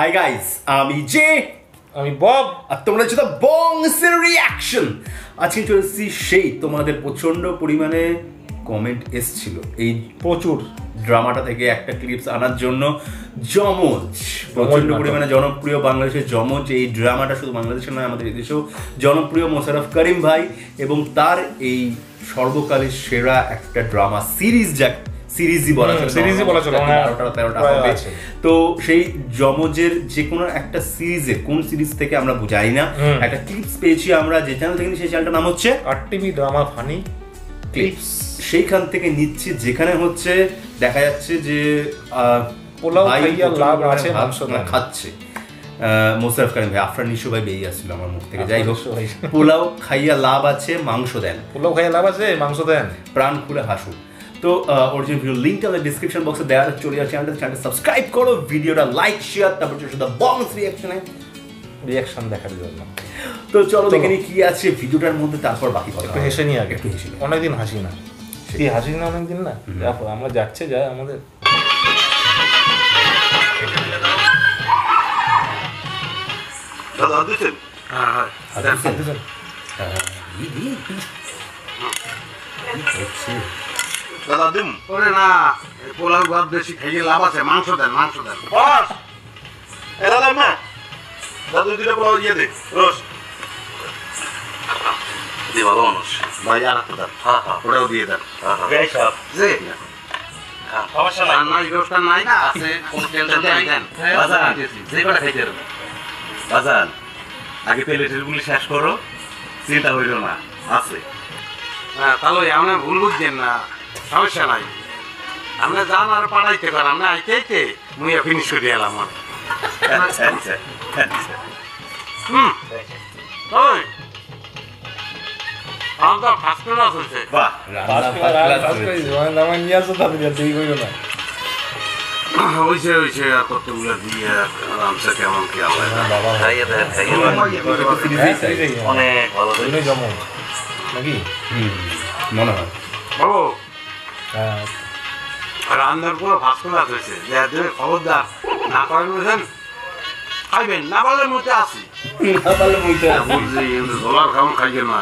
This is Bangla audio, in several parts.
হাই গাইস, আমি জে, আমি বব, আর তোমরা হচ্ছে দ্য বংসের রিয়াকশন। আজকে চলে এসেছি সেই তোমাদের প্রচন্ড পরিমাণে কমেন্ট এসছিল এই প্রচুর ড্রামাটা থেকে একটা ক্লিপস আনার জন্য। যমজ প্রচন্ড পরিমাণে জনপ্রিয় বাংলাদেশের যমজ এই ড্রামাটা শুধু বাংলাদেশের নয়, আমাদের এদেশেও জনপ্রিয়। মোশাররফ করিম ভাই এবং তার এই সর্বকালের সেরা একটা ড্রামা সিরিজই বলা চলে 12টা-13টা হবে। তো সেই যমজের যে কোনো একটা সিরিজের কোন সিরিজ থেকে আমরা বুঝাই না, একটা ক্লিপস পেয়েছি আমরা যে চ্যানেল থেকে, সেই চ্যানেলটার নাম হচ্ছে আরটিভি ড্রামা ফানি ক্লিপস। সেইখান থেকে নিচ্ছি, যেখানে হচ্ছে দেখা যাচ্ছে যে পোলাও খাইয়া লাভ আছে মাংস খাচ্ছে মোশাররফ করিম ভাই। আফরান নিশো ভাই বেরিয়ে আসছিল আমার মুখ থেকে। যাই হোক, পোলাও খাইয়া লাভ আছে মাংস দেন, পোলাও খাইয়া লাভ আছে মাংস দেন, প্রাণ খুলে হাসুন। তো অরিজিনাল ভিডিও লিঙ্কটা আমাদের ডিসক্রিপশন বক্সে দেওয়া আছে, চলে যাও চ্যানেলটা সাবস্ক্রাইব করো, ভিডিওটা লাইক শেয়ার, তারপর চলে দ্য বংস রিয়াকশন দেখার জন্য। তো চলো দেখে নিই কি আছে ভিডিওটার মধ্যে, তারপর বাকি কথা। একটু হেসে নিই আগে, একটু হেসে নিই। অনেকদিন হাসি না, কি হাসি না অনেকদিন না। আমরা যাচ্ছে যায় আমাদের দাদা দিম ওরে না, পোলাও ভাত বেশি খাইয়ে লাভ আছে, মাংস দেন বস। এরা দাম না দাদু, দিলে পোলাও দিয়ে দে রোজ দিয়ে। ভালো মানুষ ভাই, আর একটা দেন। ওটাও দিয়ে দেন। সমস্যা নাই, রোজটা নাই না আছে, কোন টেনশন নাই। দেন বাজান, যে কটা খাইতে পারবেন বাজান। আগে প্লেটের গুলি শেষ করো, চিন্তা হইল না আছে। হ্যাঁ তাহলে আমরা ভুল বুঝছেন না, সমস্যা নাই। আমরা যান আর পাঠাইতে পারাম না, আইতে মুই ফিনিশ করে এলাম। কেমন কি অনেক ভালো নাকি মনে হয় রান্নার পুরো ফার্স্ট ক্লাস হয়েছে। খবরদার না করেন বুঝেন, খাইবেন না পারলে মধ্যে আসি বুঝলি, কিন্তু ঝোলার খাওয়ান খাইবেন না,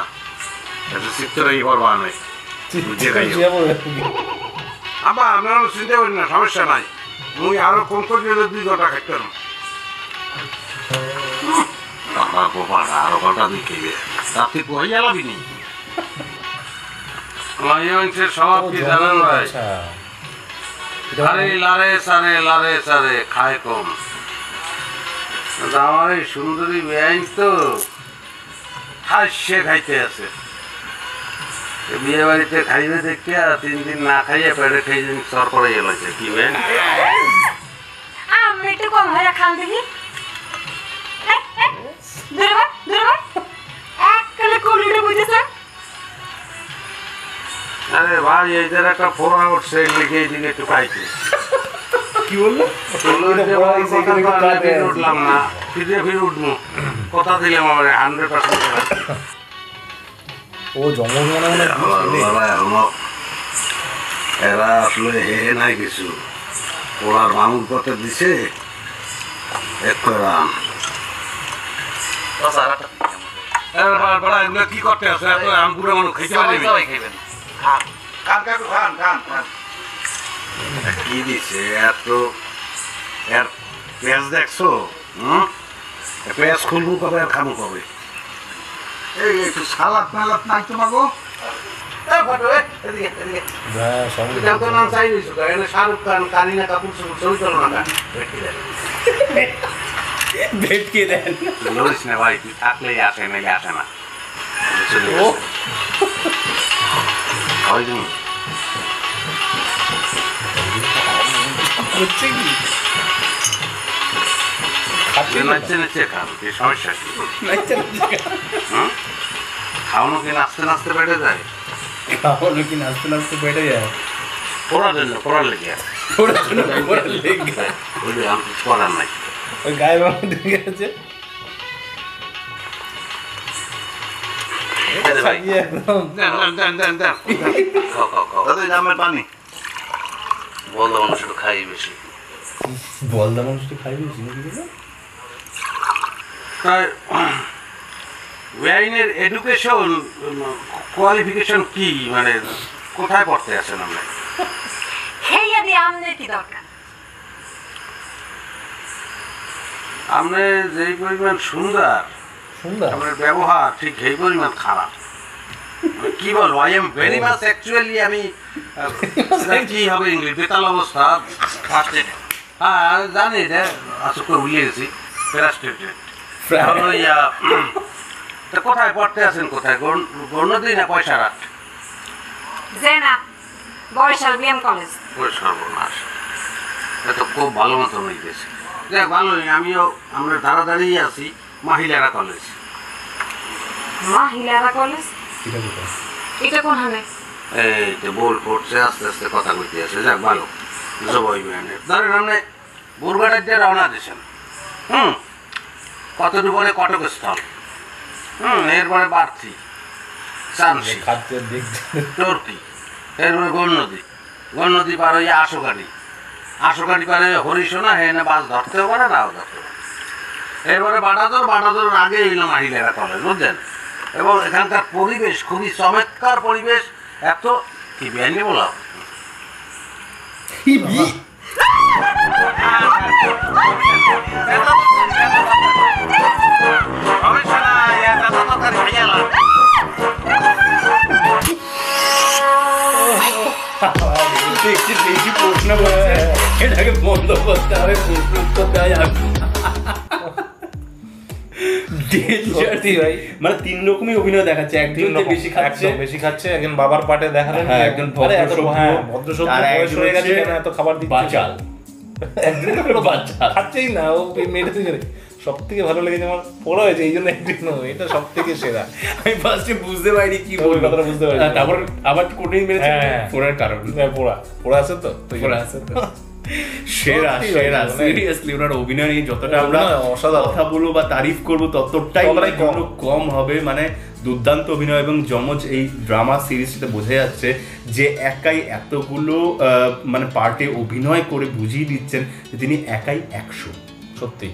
একটু শিখতে করবা নাই বুঝে খাই। আবার আপনারা চিন্তা করেন না, সমস্যা নাই। মুই আরো কম করে 2 ঘন্টা খাইতে পারবো। আরো ঘন্টা দুই খাইবে, তার থেকে পয়সা এলাবি নি। সব কি জানেন ভাই, লারে সারে খায় কম। আমার এই সুন্দরী বেআইন তো খাইতে আছে, বিয়ে বাড়িতে খাইবে দেখতে, আর 3 দিন না খাইয়ে পেটে খাই সর করে গেছে। কি বেন একটু কম হয়ে খান দেখি। আরে ভাই, এইদের একটা ফোড়া উঠছে, লিখে এইদিকে একটু পাইছে। কি বললো? উঠলাম না, ফিরে উঠবো, কথা দিলাম আমার 100%। ও জমজ মনে এরা আসলে হে নাই কিছু, ওরার মামুর কথা দিছে কি করতে আছে। বুড়ো মানুষ খাইতে পারবেন, কি দিছে এত পেঁয়াজ দেখছো? পেঁয়াজ খুলবো কবে আর খাবো কবে? এই একটু সালাদ মালাদ নাই তোমাকে? শাহরুখ খান, কারিনা কাপুর ছবি চলো না, ভেটকে দেন। লড়িস না ভাই, তুই থাকলেই আসে, নাইলে আসে না। সমস্যা কি? খাওয়ানো কি নাচতে নাচতে বেড়ে যায়? খাওয়ানো কি নাচতে নাচতে বেড়ে যায়? পড়ার জন্য, পড়ার লেগে পড়ার নাই। ওই গায়ে বাবা দেখে আছে পানি বলদা মানুষ খাই বেশি, বলদা মানুষ খাই বেশি নাকি? তাই ওয়াইনের এডুকেশন কোয়ালিফিকেশন কি, মানে কোথায় পড়তে আছেন আপনি? হেইয়া দিয়ে আমনে কি দরকার? আপনি যেই পরিমাণ সুন্দর, আপনার ব্যবহার ঠিক এই পরিমাণ খারাপ। কি বলবো, I am very much actually, আমি কি হবে ইংলিশ বেতাল অবস্থা ফার্স্টে। হ্যাঁ জানি রে, আসলে করে ভুলে গেছি। ফ্রাস্ট্রেটেড। কোথায় পড়তে আছেন? কোথায়? গণ্যদি না পয়সা রাখ? যে না, বরিশাল বিএম কলেজ। সর্বনাশ, এত খুব ভালো মতো হয়ে গেছে। দেখ ভালোই, আমিও আমরা দাঁড়াদাঁড়ি আছি মহিলারা কলেজ। মহিলারা কলেজ এটা কোন হানে? এই তো বোল পড়ছে, আস্তে আস্তে কথা কইতে আছে। যাক ভালো, জবাই মানে ধরেন আপনি বুরবাটার দিয়ে রওনা দিয়েছেন। কতটুকু পরে কটক স্থল, এরপরে বাড়তি চান্সি টর্কি, এরপরে গণ্যদী, গণ্যদী পার হয়ে আশোকাঠি, আশোকাঠি পারে হরিশোনা, হেনে বাস ধরতেও পারে নাও ধরতে পারে। এরপরে বাটাদর, বাটাদরের আগে হইল মহিলারা কলেজ, বুঝলেন? এবং এখানকার পরিবেশ খুবই চমৎকার পরিবেশ। এত কি বেআইনি বলা বেশি প্রশ্ন করছে, এটাকে বন্ধ করতে হবে, প্রশ্ন উত্তর দেওয়া যাবে। মানে 3 রকমই অভিনয় দেখাচ্ছে, একজন বেশি খাচ্ছে, বেশি খাচ্ছে, একজন বাবার পাটে দেখালেন, একজন ভদ্রসভ্য বয়স হয়ে গেছে, কেন এত খাবার দিচ্ছে, বাচাল একজন বাচ্চা খাচ্ছেই না, ও মেয়েটা থেকে। সব থেকে ভালো লেগেছে আমার পোড়া হয়েছে, এই জন্য একদিন এটা সব থেকে সেরা। আমি ফার্স্টে বুঝতে পারিনি কি বলবো, কথাটা বুঝতে পারি, তারপর আবার কোটিং মেরেছে পোড়ার কারণ, পোড়া আছে তো, পোড়া আছে তো। সেরা সেরা, সিরিয়াসলি ওনার অভিনয় নিয়ে যতটা আমরা কথা বলবো বা তারিফ করবো ততটাই কম হবে। মানে দুর্দান্ত অভিনয়, এবং যমজ এই ড্রামা সিরিজটাতে বোঝা যাচ্ছে যে একাই এতগুলো মানে পার্টে অভিনয় করে বুঝিয়ে দিচ্ছেন যে তিনি একাই 100। সত্যি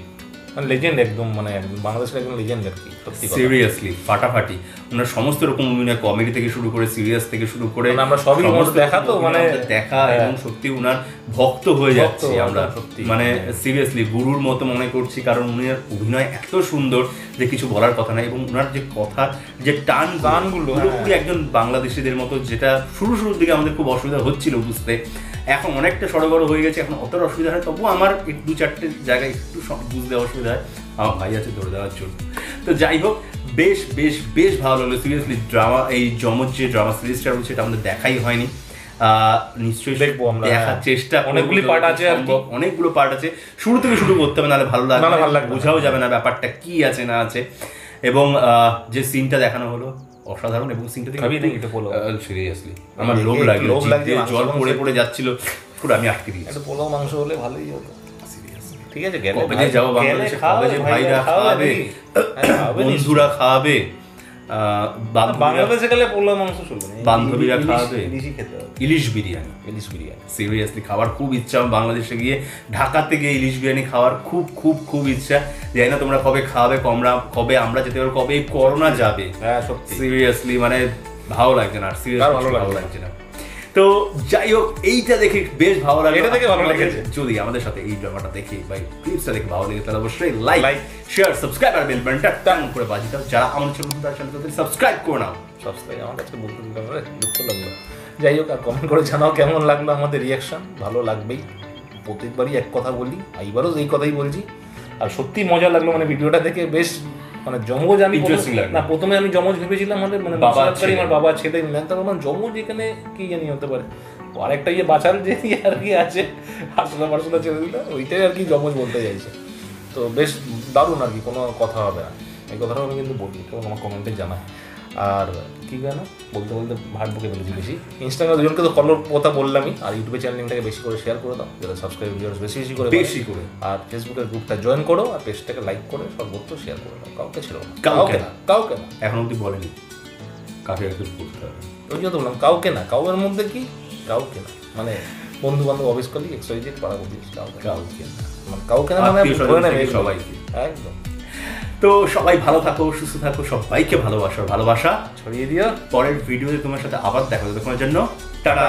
লেজেন্ড, একদম মানে বাংলাদেশের একদম লেজেন্ড আর কি, সত্যি সিরিয়াসলি ফাটাফাটি। ওনার সমস্ত রকম অভিনয়, কমেডি থেকে শুরু করে সিরিয়াস থেকে শুরু করে আমরা সবই দেখা, তো মানে দেখা, এবং সত্যি ওনার ভক্ত হয়ে যাচ্ছি আমরা, মানে সিরিয়াসলি গুরুর মতো মনে করছি, কারণ উনার অভিনয় এত সুন্দর যে কিছু বলার কথা না। এবং ওনার যে কথা, যে টান গানগুলো পুরোপুরি একজন বাংলাদেশিদের মতো, যেটা শুরুর দিকে আমাদের খুব অসুবিধা হচ্ছিল বুঝতে, এখন অনেকটা সড়গড় হয়ে গেছে, এখন অতটা অসুবিধা হয়, তবুও আমার 2-4টে জায়গায় একটু বুঝতে অসুবিধা হয়, আমার ভাই আছে ধরে দেওয়ার জন্য। তো যাই হোক, বেশ বেশ বেশ ভালো লাগলো সিরিয়াসলি। ড্রামা, এই যমজ যে ড্রামা সিরিজটা রয়েছে সেটা আমাদের দেখাই হয়নি, নিশ্চয়ই দেখবো আমরা, দেখার চেষ্টা। অনেকগুলো পার্ট আছে, অনেকগুলো পার্ট আছে, শুরু থেকে শুরু করতে হবে, নাহলে ভালো লাগবে, বোঝাও যাবে না ব্যাপারটা কি আছে না আছে। এবং যে সিনটা দেখানো হলো অসাধারণ, এবং সিনটা সিরিয়াসলি আমার লোভ লাগলো, জল পড়ে পড়ে যাচ্ছিল পুরো, আমি আটকে দিয়েছি। একটা পোলাও মাংস হলে ভালোই হতো, ঠিক আছে। কবে যাবো বাংলাদেশে, কবে যে ভাইরা খাওয়াবে, বন্ধুরা খাওয়াবে, বাংলাদেশে গেলে পোলাও মাংস চলবে না, বান্ধবীরা খাওয়াবে, ইলিশ বিরিয়ানি, ইলিশ বিরিয়ানি সিরিয়াসলি খাওয়ার খুব ইচ্ছা। বাংলাদেশে গিয়ে, ঢাকাতে গিয়ে ইলিশ বিরিয়ানি খাওয়ার খুব খুব খুব ইচ্ছা। জানি না তোমরা কবে খাওয়াবে, কবে আমরা যেতে পারবো, কবে করোনা যাবে। হ্যাঁ সত্যি, সিরিয়াসলি মানে ভালো লাগছে না, আর সিরিয়াসলি ভালো লাগছে না। তো যাই হোক, এইটা দেখে বেশ ভালো লাগে, এটা দেখে ভালো লেগেছে। যদি আমাদের সাথে এই ড্রামাটা দেখে বা ক্লিপসটা দেখে ভালো লেগে তাহলে অবশ্যই লাইক, শেয়ার, সাবস্ক্রাইব আর বেল বাটনটা টান করে বাজিয়ে দাও। যারা আমাদের চ্যানেল তার চ্যানেলটাকে সাবস্ক্রাইব করে নাও। সাবস্ক্রাইব আমার কাছে বলতে দিলাম, দুঃখ লাগলো। যাই হোক, আর কমেন্ট করে জানাও কেমন লাগলো আমাদের রিয়াকশন। ভালো লাগবেই, প্রত্যেকবারই এক কথা বলি, এইবারও এই কথাই বলছি। আর সত্যি মজা লাগলো, মানে ভিডিওটা দেখে বেশ, মানে যমজ আমি না, প্রথমে আমি যমজ ভেবেছিলাম আমাদের মানে আমার বাবা ছেলে মিলেন, তারপর মানে যমজ এখানে কি জানি হতে পারে, আরেকটা ইয়ে বাঁচাল যে আর কি আছে, হাসলা ছেড়ে দিল, ওইটাই আর কি যমজ বলতে চাইছে। তো বেশ দারুণ আর কি, কোনো কথা হবে না, এই কথাটাও আমি কিন্তু বলি, কেউ আমার কমেন্টে জানায়। আর কি কেন বলতে বলতে ভাট বুকে ফেলেছি বেশি। ইনস্টাগ্রামে দুজনকে তো ফলোর কথা বললামই, আর ইউটিউবে চ্যানেলটাকে বেশি করে শেয়ার করে দাও, যারা সাবস্ক্রাইব ভিডিওস বেশি করে, আর ফেসবুকের গ্রুপটা জয়েন করো, আর পেজটাকে লাইক করে সর্বোচ্চ শেয়ার করে দাও। কাউকে ছিল না, কাউকে না, এখন অব্দি বলেনি কাকে একটু করতে হবে, ওই জন্য বললাম কাউকে না, কাউয়ের মধ্যে কি কাউকে না, মানে বন্ধু বান্ধব, অফিস কলিগ, এক্সওয়াইজেড, পাড়া প্রতিবেশী, কাউকে না, মানে কাউকে না, মানে সবাইকে একদম। তো সবাই ভালো থাকো, সুস্থ থাকো, সবাইকে ভালোবাসা ছড়িয়ে দিও। পরের ভিডিওতে তোমার সাথে আবার দেখা হবে, তোমার জন্য টাটা।